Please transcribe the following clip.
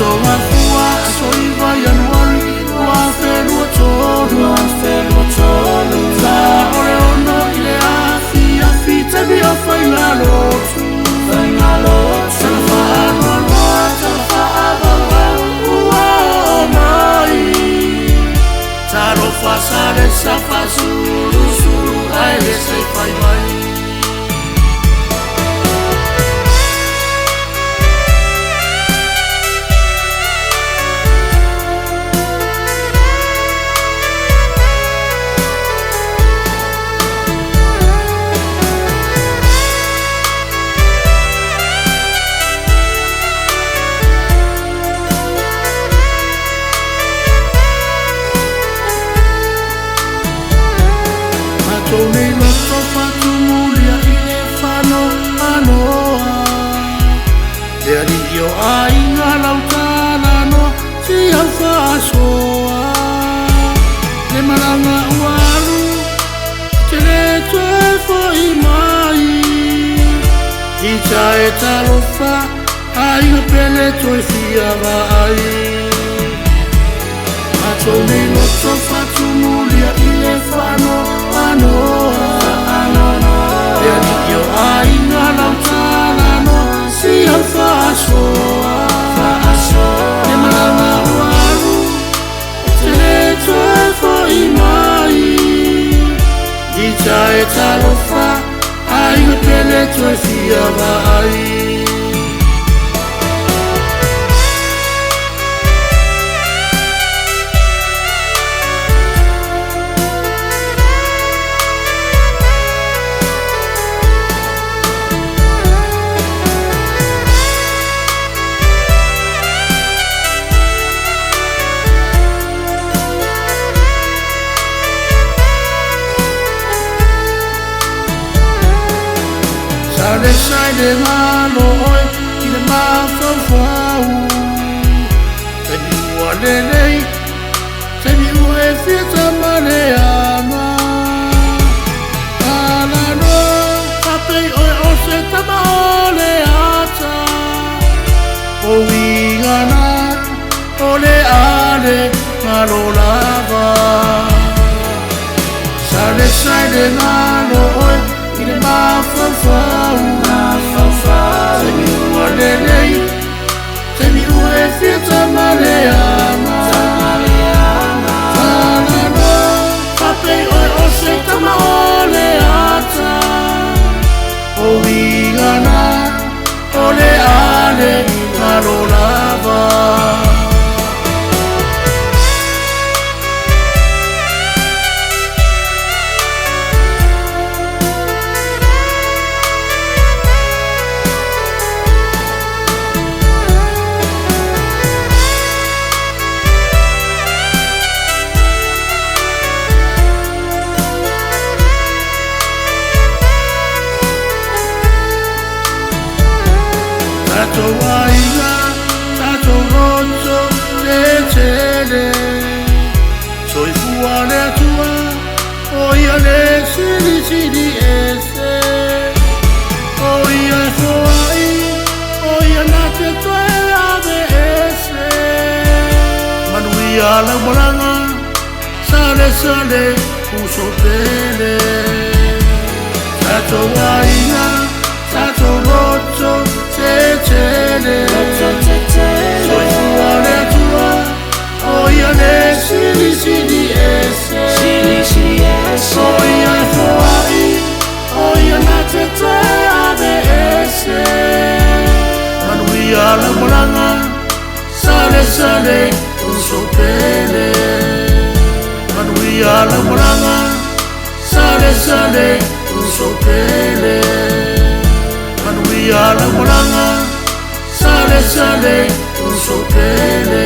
tonga fua soiva Januari wa ferua tonu sa ore ono ile afi te bi o faingalo sa Taro fasare sa fasuru suru aile se fai mai Nei loto fatu mulia ile fano anoa Te ari io ainga lautana no si alfa soa Te maranga uaru te le tue foi mai Ita e talofa ainga pele tue fia vai Ato nei loto fatu mulia ile fano Te ani io ainga lautana no si alfa soa Te maranga uaru te le tue foi mai Ita e talofa ainga pele tue fia vai Sare sai de malo oi i le mafau Te mi ua lelei Te mi ua e fieta mareana Ala no Papei oi o se tama ole ata O ingana Ole ale malo lava Sare sai de malo oi I le mafau Te mi ua lelei Te mi ua e fieta mareana Tana no Papei oi o se tama ole ata O ingana Ole ale Malo lava Tato waiga, tato roto, te tele Soi fuane atua, oia le sili ese Oia foai, oia nate toe ave ese Manuia la moranga, sale, uso tele Tato waiga, tato roto, Tetele Soi fuane atua Oia le sili ese Oia foai Oia nate toe ave ese Manuia la moranga Sale, uso pele Manuia la moranga Sale, uso pele Manuia la moranga Sale, uso pele